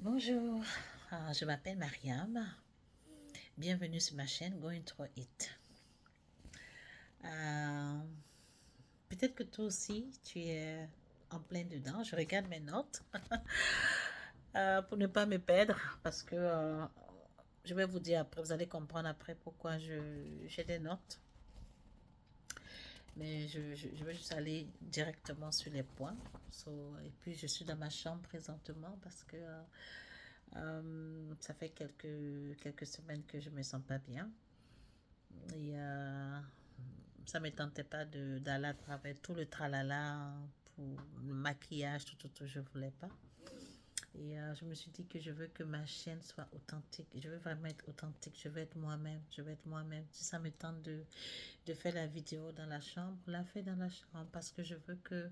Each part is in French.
Bonjour, je m'appelle Mariam. Bienvenue sur ma chaîne Going Through It. Euh, Peut-être que toi aussi, tu es en plein dedans. Je regarde mes notes pour ne pas me perdre parce que je vais vous dire après, vous allez comprendre après pourquoi j'ai des notes. Mais je vais juste aller directement sur les points. Et puis, je suis dans ma chambre présentement parce que ça fait quelques semaines que je me sens pas bien. Et ça ne me tentait pas d'aller à travers tout le tralala pour le maquillage, tout, je ne voulais pas. Et je me suis dit que je veux que ma chaîne soit authentique. Je veux vraiment être authentique. Je veux être moi-même. Je veux être moi-même. Si ça me tente de faire la vidéo dans la chambre, la fais dans la chambre parce que je veux que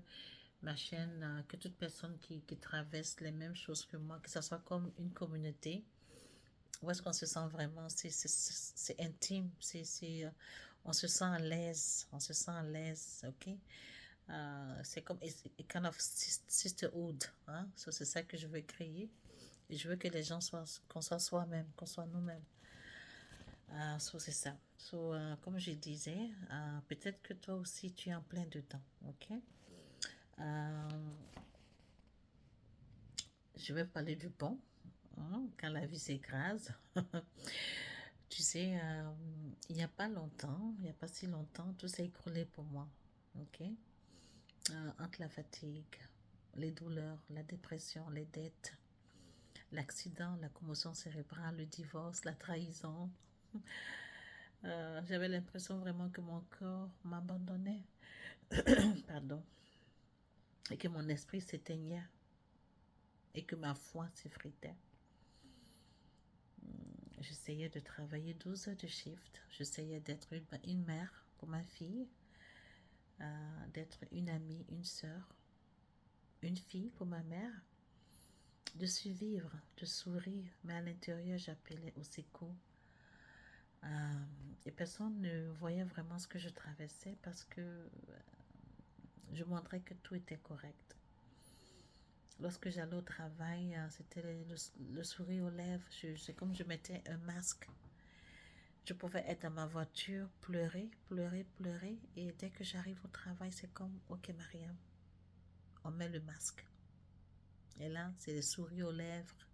ma chaîne, que toute personne qui traverse les mêmes choses que moi, que ça soit comme une communauté, où est-ce qu'on se sent vraiment, c'est intime, on se sent à l'aise, on se sent à l'aise, ok? C'est comme a kind of sisterhood, hein? So, c'est ça que je veux créer. Et je veux que les gens soient, qu'on soit soi-même, qu'on soit nous-mêmes. So, c'est ça. So, comme je disais, peut-être que toi aussi tu es en plein dedans, ok? Euh, je vais parler du bon, hein, quand la vie s'écrase. Tu sais, il n'y a pas longtemps, il n'y a pas si longtemps, tout s'est écroulé pour moi. Ok? Entre la fatigue, les douleurs, la dépression, les dettes, l'accident, la commotion cérébrale, le divorce, la trahison. J'avais l'impression vraiment que mon corps m'abandonnait. Pardon. Et que mon esprit s'éteignait. Et que ma foi s'effritait. J'essayais de travailler 12 heures de shift. J'essayais d'être une mère pour ma fille. D'être une amie, une sœur, une fille pour ma mère, de survivre, de sourire, mais à l'intérieur j'appelais au secours. Et personne ne voyait vraiment ce que je traversais parce que je montrais que tout était correct. Lorsque j'allais au travail, c'était le sourire aux lèvres. C'est comme je mettais un masque. Je pouvais être dans ma voiture, pleurer, pleurer, pleurer. Et dès que j'arrive au travail, c'est comme, ok Mariam, on met le masque. Et là, c'est les sourires aux lèvres,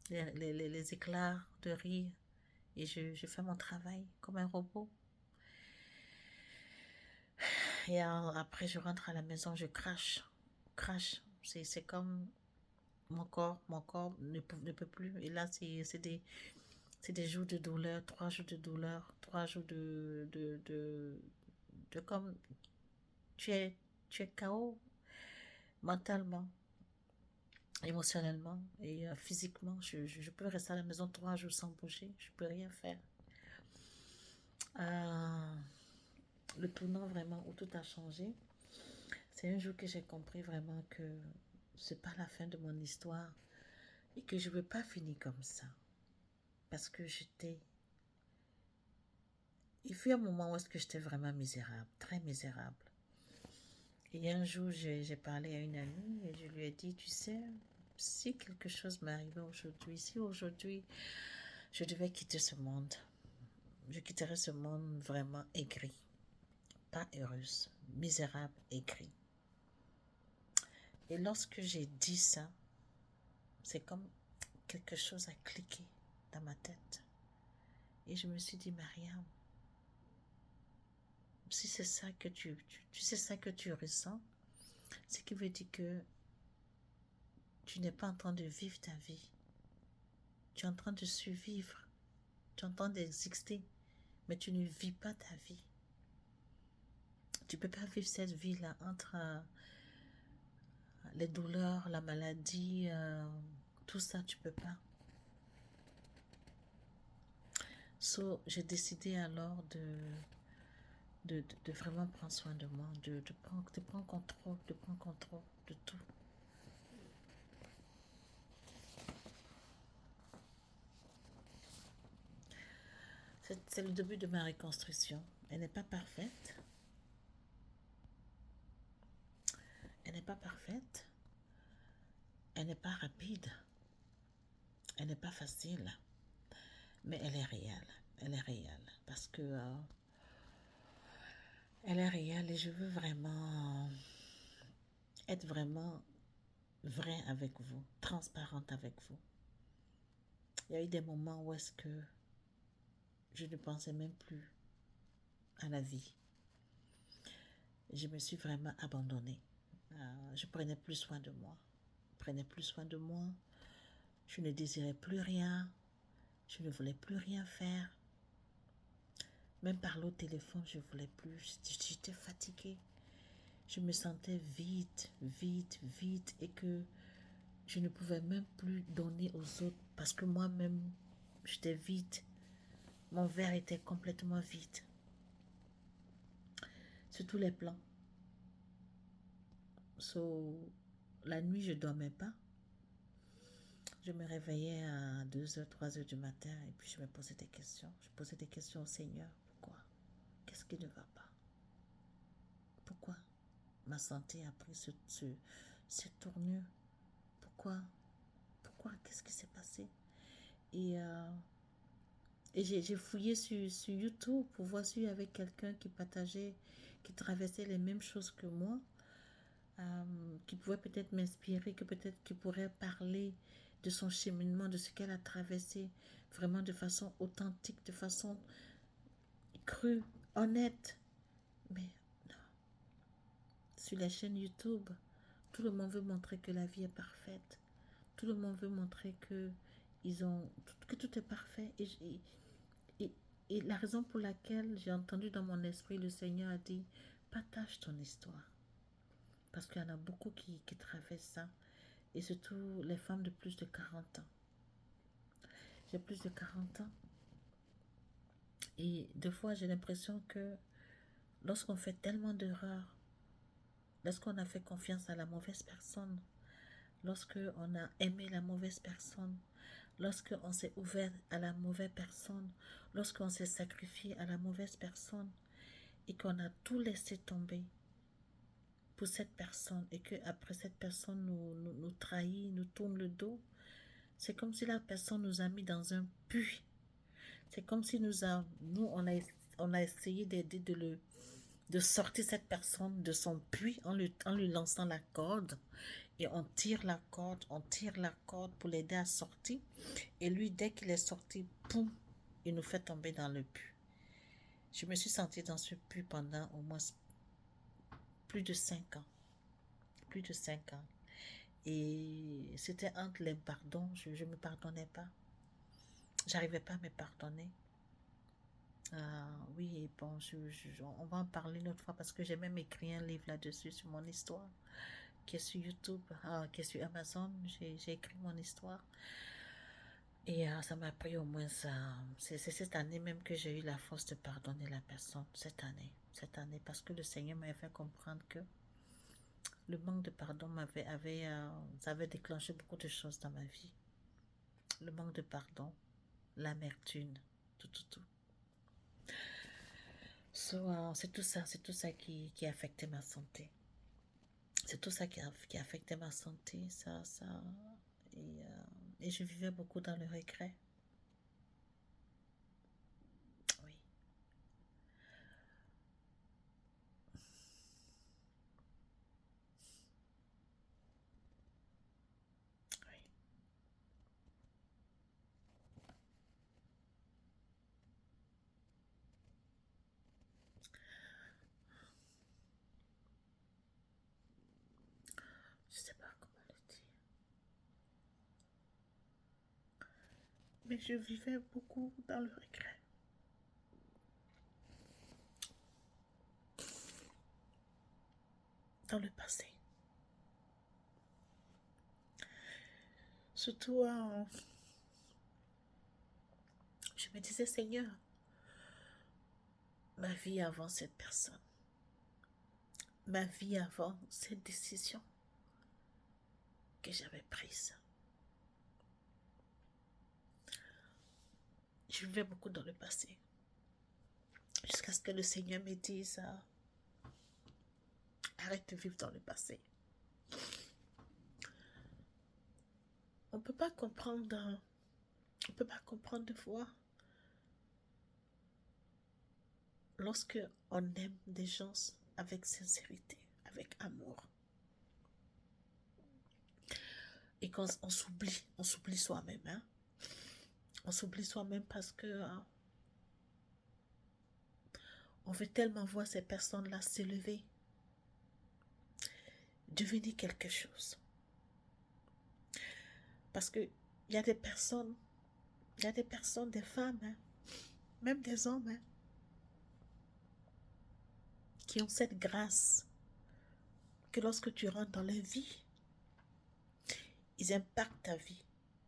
les éclats de rire. Et je fais mon travail comme un robot. Et après, je rentre à la maison, je crache. Crache. C'est comme mon corps ne peut plus. Et là, c'est des jours de douleur, 3 jours de douleur, 3 jours de comme tu es, tu es KO mentalement, émotionnellement et physiquement. Je peux rester à la maison 3 jours sans bouger. Je peux rien faire. Euh, le tournant vraiment où tout a changé, c'est un jour que j'ai compris vraiment que c'est pas la fin de mon histoire et que je veux pas finir comme ça. Parce que il fut un moment où est-ce que j'étais vraiment misérable, très misérable. Et un jour, j'ai parlé à une amie et je lui ai dit, tu sais, si quelque chose m'arrivait aujourd'hui, si aujourd'hui je devais quitter ce monde, je quitterais ce monde vraiment aigri, pas heureuse, misérable, aigri. Et lorsque j'ai dit ça, c'est comme quelque chose a cliqué dans ma tête. Et je me suis dit, Mariam, si c'est ça que tu sais ça que tu ressens, ce qui veut dire que tu n'es pas en train de vivre ta vie. Tu es en train de survivre. Tu es en train d'exister. Mais tu ne vis pas ta vie. Tu ne peux pas vivre cette vie-là entre les douleurs, la maladie, tout ça, tu ne peux pas. So, j'ai décidé alors de vraiment prendre soin de moi, de prendre contrôle de tout. C'est le début de ma reconstruction. Elle n'est pas parfaite. Elle n'est pas parfaite. Elle n'est pas rapide, elle n'est pas facile, mais elle est réelle. Elle est réelle parce que elle est réelle et je veux vraiment être vraiment vraie avec vous, transparente avec vous. Il y a eu des moments où est-ce que je ne pensais même plus à la vie. Je me suis vraiment abandonnée. Je prenais plus soin de moi. Je prenais plus soin de moi. Je ne désirais plus rien. Je ne voulais plus rien faire. Même parler au téléphone, je ne voulais plus. J'étais fatiguée. Je me sentais vide, vide, vide et que je ne pouvais même plus donner aux autres parce que moi-même, j'étais vide. Mon verre était complètement vide. Sur tous les plans. La nuit, je ne dormais pas. Je me réveillais à 2 heures, 3 heures du matin et puis je me posais des questions. Je posais des questions au Seigneur. Pourquoi? Qu'est-ce qui ne va pas? Pourquoi ma santé a pris cette tournure? Pourquoi? Pourquoi? Qu'est-ce qui s'est passé? Et, j'ai fouillé sur YouTube pour voir s'il y avait quelqu'un qui partageait, qui traversait les mêmes choses que moi, qui pouvait peut-être m'inspirer, que peut-être qui pourrait parler de son cheminement, de ce qu'elle a traversé, vraiment de façon authentique, de façon crue, honnête. Mais non, sur la chaîne YouTube, tout le monde veut montrer que la vie est parfaite. Tout le monde veut montrer que tout est parfait. Et la raison pour laquelle j'ai entendu dans mon esprit, le Seigneur a dit, partage ton histoire. Parce qu'il y en a beaucoup qui traversent ça. Et surtout les femmes de plus de 40 ans. J'ai plus de 40 ans. Et des fois, j'ai l'impression que lorsqu'on fait tellement d'erreurs, lorsqu'on a fait confiance à la mauvaise personne, lorsqu'on a aimé la mauvaise personne, lorsqu'on s'est ouvert à la mauvaise personne, lorsqu'on s'est sacrifié à la mauvaise personne et qu'on a tout laissé tomber pour cette personne et qu'après cette personne nous trahit, nous tourne le dos, c'est comme si la personne nous a mis dans un puits. C'est comme si on a essayé d'aider de sortir cette personne de son puits en lui lançant la corde. Et on tire la corde pour l'aider à sortir. Et lui, dès qu'il est sorti, poum, il nous fait tomber dans le puits. Je me suis sentie dans ce puits pendant au moins plus de 5 ans. Plus de 5 ans. Et c'était entre les pardons, je ne me pardonnais pas. J'arrivais pas à me pardonner. Oui, bon, on va en parler une autre fois parce que j'ai même écrit un livre là-dessus sur mon histoire qui est sur YouTube, qui est sur Amazon. J'ai écrit mon histoire. Et ça m'a pris au moins ça. C'est cette année même que j'ai eu la force de pardonner la personne. Cette année, parce que le Seigneur m'avait fait comprendre que le manque de pardon ça avait déclenché beaucoup de choses dans ma vie. Le manque de pardon, l'amertume, tout. C'est tout ça qui a affecté ma santé. C'est tout ça qui a affecté ma santé, et je vivais beaucoup dans le regret. Oui. Oui. Je sais pas comment le dire. Mais je vivais beaucoup dans le regret. Dans le passé. Surtout, je me disais, Seigneur, ma vie avant cette personne, ma vie avant cette décision que j'avais prise. Je vivais beaucoup dans le passé. Jusqu'à ce que le Seigneur me dise, arrête de vivre dans le passé. On peut pas comprendre, on peut pas comprendre de foi lorsque on aime des gens avec sincérité, avec amour. Et quand on s'oublie soi-même, hein. On s'oublie soi-même parce que on veut tellement voir ces personnes-là s'élever, devenir quelque chose. Parce que il y a des personnes, des femmes, hein, même des hommes, hein, qui ont cette grâce que lorsque tu rentres dans leur vie, ils impactent ta vie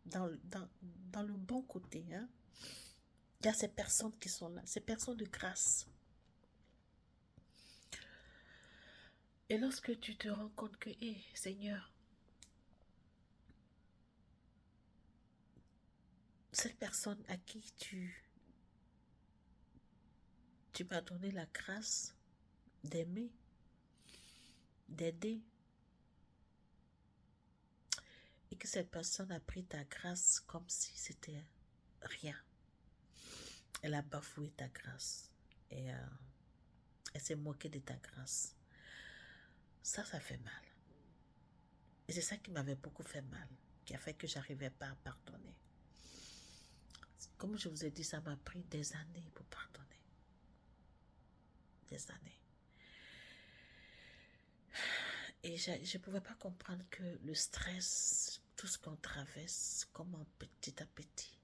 dans le bon côté. Hein. Il y a ces personnes qui sont là, ces personnes de grâce. Et lorsque tu te rends compte que, hé, Seigneur, cette personne à qui tu m'as donné la grâce d'aimer, d'aider, et que cette personne a pris ta grâce comme si c'était rien. Elle a bafoué ta grâce et elle s'est moquée de ta grâce. Ça fait mal. Et c'est ça qui m'avait beaucoup fait mal, qui a fait que j'arrivais pas à pardonner. Comme je vous ai dit, ça m'a pris des années pour pardonner. Des années. Et je ne pouvais pas comprendre que le stress, tout ce qu'on traverse, comment petit à petit,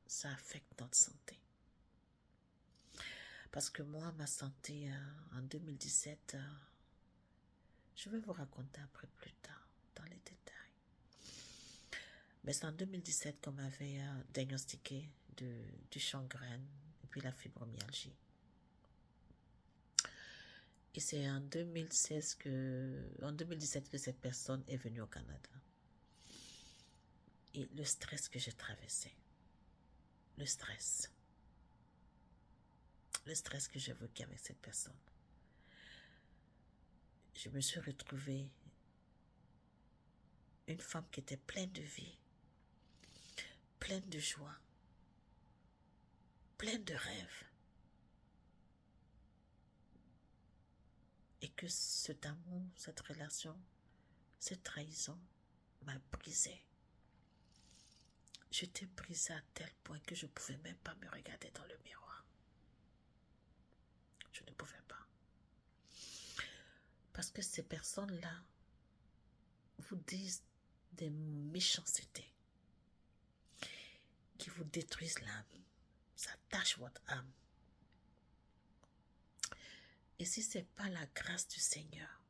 ça affecte notre santé. Parce que moi, ma santé, en 2017, je vais vous raconter après plus tard, dans les détails. Mais c'est en 2017 qu'on m'avait diagnostiqué du chagrène et puis la fibromyalgie. Et c'est en 2017 que cette personne est venue au Canada. Et le stress que j'ai traversé, le stress que j'ai vécu avec cette personne, je me suis retrouvée une femme qui était pleine de vie, pleine de joie, pleine de rêves. Et que cet amour, cette relation, cette trahison m'a brisée. J'étais brisée à tel point que je ne pouvais même pas me regarder dans le miroir. Je ne pouvais pas. Parce que ces personnes-là vous disent des méchancetés qui vous détruisent l'âme. Ça tâche votre âme. Et si ce n'est pas la grâce du Seigneur,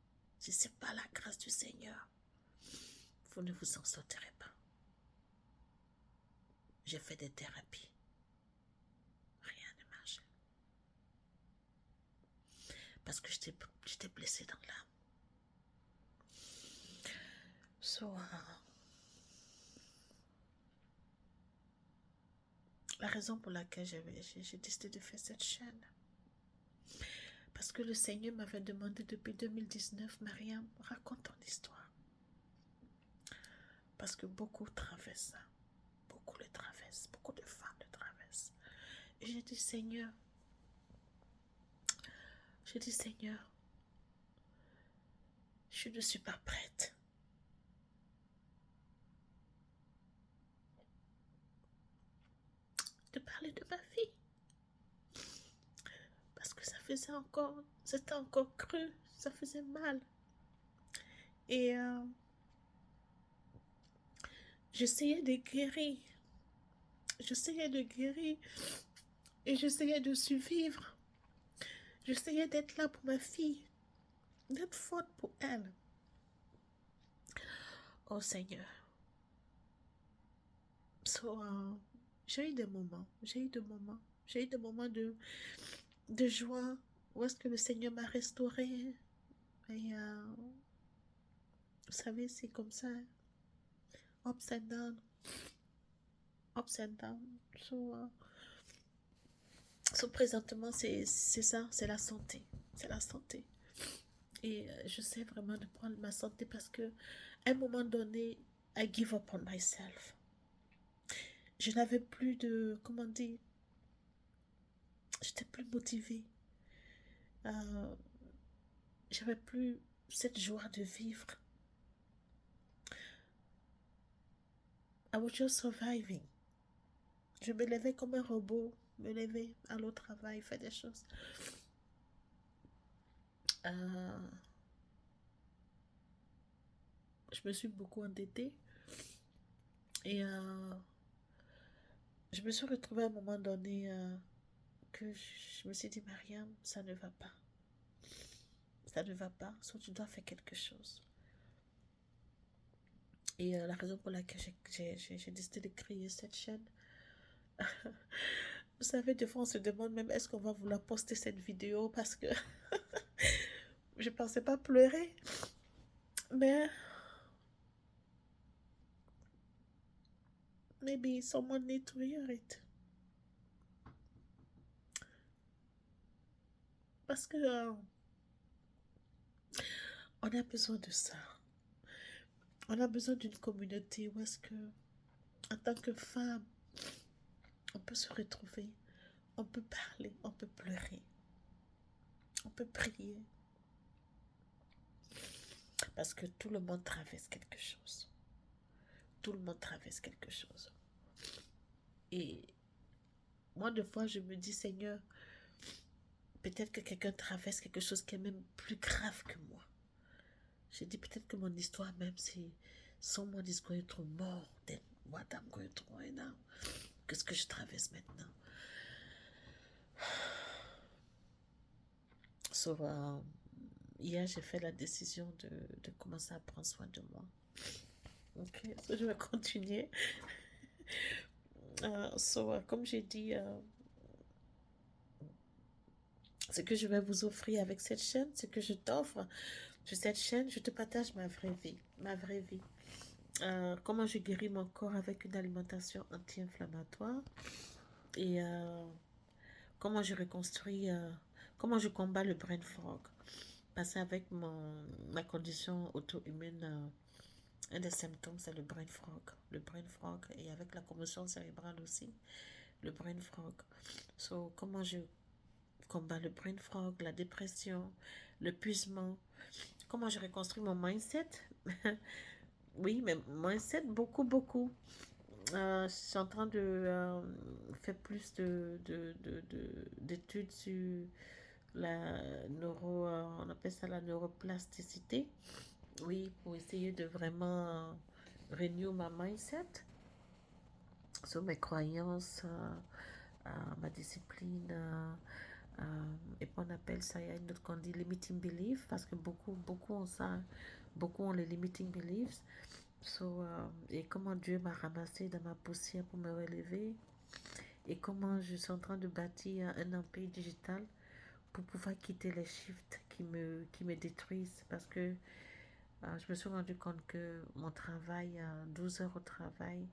vous ne vous en sortirez pas. J'ai fait des thérapies. Rien ne marchait. Parce que j'étais blessée dans l'âme. La raison pour laquelle j'ai décidé de faire cette chaîne. Parce que le Seigneur m'avait demandé depuis 2019, Mariam, raconte ton histoire. Parce que beaucoup traversent ça. Beaucoup le traversent. Beaucoup de femmes le traversent. Et j'ai dit, Seigneur, je ne suis pas prête. De parler de ma vie. Parce que c'était encore cru. Ça faisait mal. Et j'essayais de guérir. Et j'essayais de survivre. J'essayais d'être là pour ma fille. D'être forte pour elle. Oh Seigneur. J'ai eu des moments. J'ai eu des moments de joie. Où est-ce que le Seigneur m'a restaurée. Et vous savez, c'est comme ça. Ups and down. Ups and down. Présentement, c'est ça, c'est la santé. C'est la santé. Et je sais vraiment de prendre ma santé parce que à un moment donné, I give up on myself. Je n'avais plus de, comment dire, j'étais plus motivée. Euh, J'avais plus cette joie de vivre. I was just surviving. Je me levais comme un robot, me lever, aller au travail, faire des choses. Euh, je me suis beaucoup endettée et je me suis retrouvée à un moment donné que je me suis dit, Mariam, ça ne va pas. Ça ne va pas, soit tu dois faire quelque chose. Et la raison pour laquelle j'ai décidé de créer cette chaîne, vous savez, des fois on se demande même est-ce qu'on va vouloir poster cette vidéo parce que je pensais pas pleurer. Mais maybe someone need to hear it. Parce que on a besoin de ça. On a besoin d'une communauté où est-ce que, en tant que femme, on peut se retrouver, on peut parler, on peut pleurer, on peut prier. Parce que tout le monde traverse quelque chose. Tout le monde traverse quelque chose. Et moi, des fois, je me dis, Seigneur, peut-être que quelqu'un traverse quelque chose qui est même plus grave que moi. Je dis peut-être que mon histoire même, c'est someone is going through more than what I'm going through right now. Qu'est-ce que je traverse maintenant? So, hier, j'ai fait la décision de commencer à prendre soin de moi. Ok, so je vais continuer. Comme j'ai dit, ce que je vais vous offrir avec cette chaîne, ce que je t'offre sur cette chaîne, je te partage ma vraie vie. Ma vraie vie. Comment je guéris mon corps avec une alimentation anti-inflammatoire et comment je reconstruis, comment je combats le brain fog. Parce qu'avec ma condition auto-immune, un des symptômes, c'est le brain fog. Le brain fog et avec la commotion cérébrale aussi, le brain fog. So, comment je combats le brain fog, la dépression, l'épuisement. Comment je reconstruis mon mindset. Oui, mais mindset, beaucoup, beaucoup. Je suis en train de faire plus d'études sur la on appelle ça la neuroplasticité. Oui, pour essayer de vraiment renew ma mindset sur mes croyances, ma discipline. Et puis on appelle ça, il y a une autre qu'on dit limiting belief, parce que beaucoup ont ça, beaucoup ont les limiting beliefs. Et comment Dieu m'a ramassé dans ma poussière pour me relever, et comment je suis en train de bâtir un empire digital pour pouvoir quitter les shifts qui me détruisent, parce que je me suis rendu compte que mon travail, 12 heures au travail,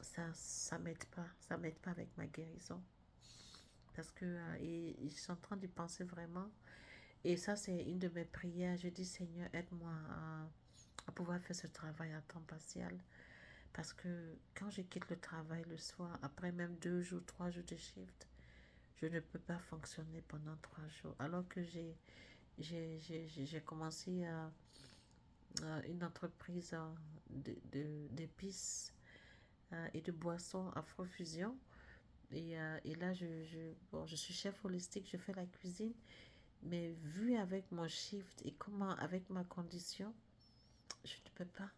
ça m'aide pas avec ma guérison. Parce que et je suis en train de penser vraiment, et ça c'est une de mes prières. Je dis Seigneur, aide-moi à pouvoir faire ce travail à temps partiel. Parce que quand je quitte le travail le soir, après même 2 jours, 3 jours de shift, je ne peux pas fonctionner pendant 3 jours. Alors que j'ai commencé une entreprise d'épices et de boissons Afrofusion. Et là, bon, je suis chef holistique, je fais la cuisine. Mais vu avec mon shift et comment, avec ma condition, je ne peux pas.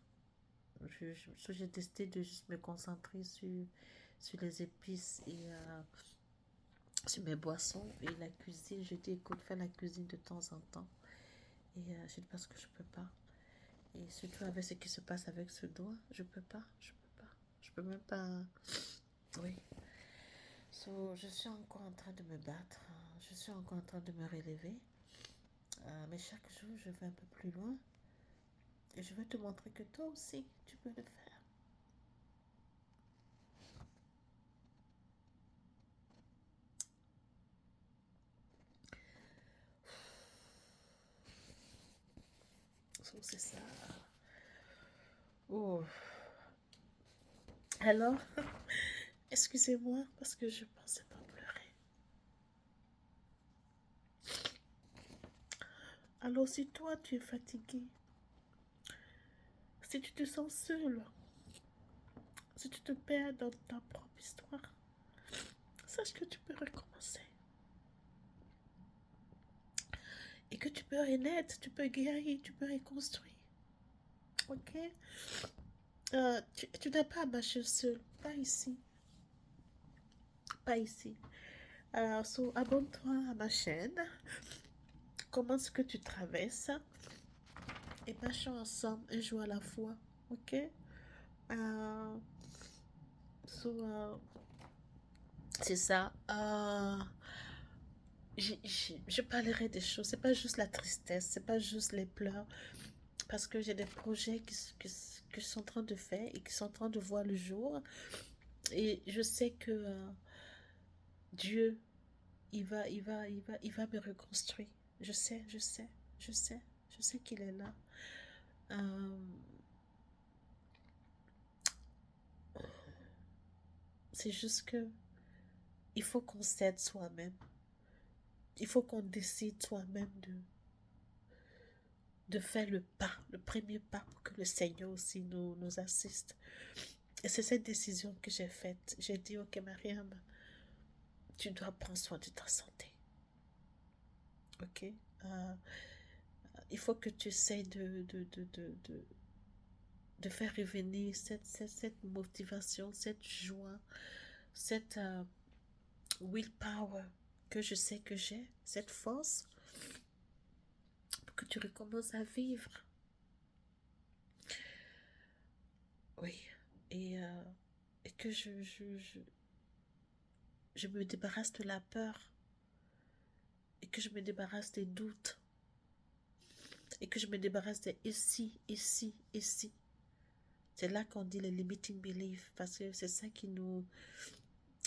J'ai décidé de juste me concentrer sur les épices et sur mes boissons et la cuisine. Je dis, écoute, fais la cuisine de temps en temps. Et je dis parce que je peux pas. Et surtout avec ce qui se passe avec ce doigt, je peux pas. Je peux même pas. Oui. Je suis encore en train de me battre. Je suis encore en train de me relever. Mais chaque jour, je vais un peu plus loin. Et je vais te montrer que toi aussi, tu peux le faire. C'est ça. Oh. Alors, excusez-moi parce que je pensais pas pleurer. Alors, si toi tu es fatigué, si tu te sens seul, si tu te perds dans ta propre histoire, sache que tu peux recommencer. Et que tu peux renaître, tu peux guérir, tu peux reconstruire. Ok? Tu n'as pas à marcher seul. Pas ici. Pas ici. Alors, abonne-toi à ma chaîne. Comment ce que tu traverses. Et marchons ensemble un jour à la fois. Ok? Euh, so, c'est ça. Je parlerai des choses. C'est pas juste la tristesse, c'est pas juste les pleurs. Parce que j'ai des projets que je suis en train de faire et qui sont en train de voir le jour. Et je sais que Dieu, il va me reconstruire. Je sais, je sais, je sais, je sais qu'il est là. Euh, c'est juste que il faut qu'on s'aide soi-même. Il faut qu'on décide soi-même de faire le pas, le premier pas pour que le Seigneur aussi nous assiste. Et c'est cette décision que j'ai faite. J'ai dit, ok, Mariam, tu dois prendre soin de ta santé. Ok? Il faut que tu essaies de faire revenir cette motivation, cette joie, cette willpower que je sais que j'ai, cette force pour que tu recommences à vivre. Oui. Et, euh, et que je me débarrasse de la peur et que je me débarrasse des doutes et que je me débarrasse des ici, ici, ici. C'est là qu'on dit les limiting beliefs parce que c'est ça qui nous...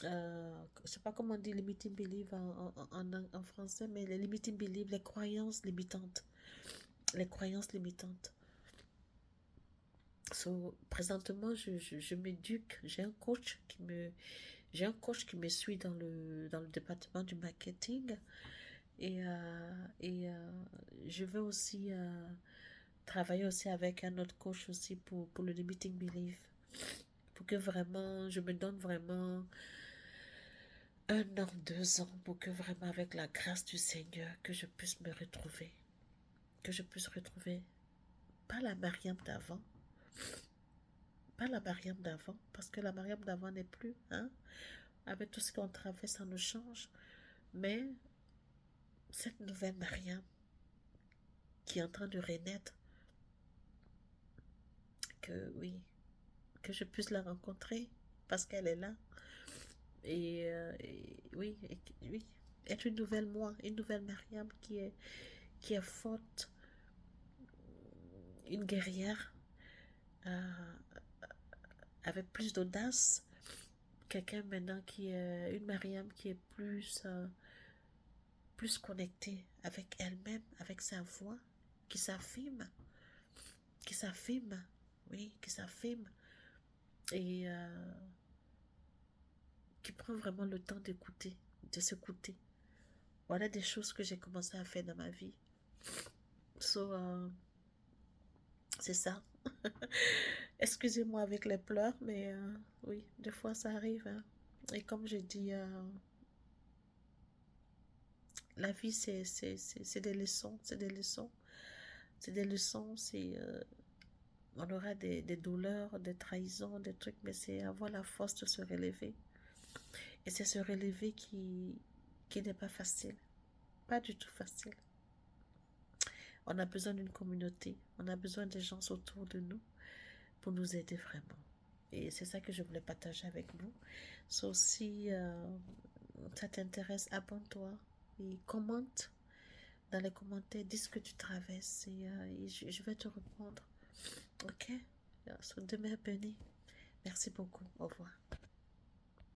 je sais pas comment on dit limiting beliefs en français, mais les limiting beliefs, les croyances limitantes. Les croyances limitantes. So, présentement, je m'éduque. J'ai un coach qui me suit dans le département du marketing. Et je veux aussi travailler aussi avec un autre coach aussi pour le limiting belief. Pour que vraiment, je me donne vraiment 1 an, 2 ans, pour que vraiment avec la grâce du Seigneur, que je puisse me retrouver. Que je puisse retrouver, pas la Mariam d'avant, pas la Mariam d'avant, parce que la Mariam d'avant n'est plus, hein. Avec tout ce qu'on traverse, ça nous change. Mais cette nouvelle Mariam qui est en train de renaître, que oui, que je puisse la rencontrer parce qu'elle est là. Oui, oui, être une nouvelle moi, une nouvelle Mariam qui est forte, une guerrière euh, avec plus d'audace. Quelqu'un maintenant qui est une Mariam qui est plus connectée avec elle-même, avec sa voix, qui s'affirme, qui s'affirme, oui, qui s'affirme et qui prend vraiment le temps d'écouter, de s'écouter. Voilà des choses que j'ai commencé à faire dans ma vie. So, c'est ça. Excusez-moi avec les pleurs, mais oui, des fois ça arrive, hein. Et comme je dis, la vie, c'est des leçons, c'est des leçons. C'est des leçons, on aura des douleurs, des trahisons, des trucs, mais c'est avoir la force de se relever. Et c'est se relever qui n'est pas facile. Pas du tout facile. On a besoin d'une communauté. On a besoin des gens autour de nous pour nous aider vraiment. Et c'est ça que je voulais partager avec vous. So, si ça t'intéresse, abonne-toi et commente dans les commentaires. Dis ce que tu traverses et je vais te répondre. Ok? So, demeure béni. Merci beaucoup. Au revoir.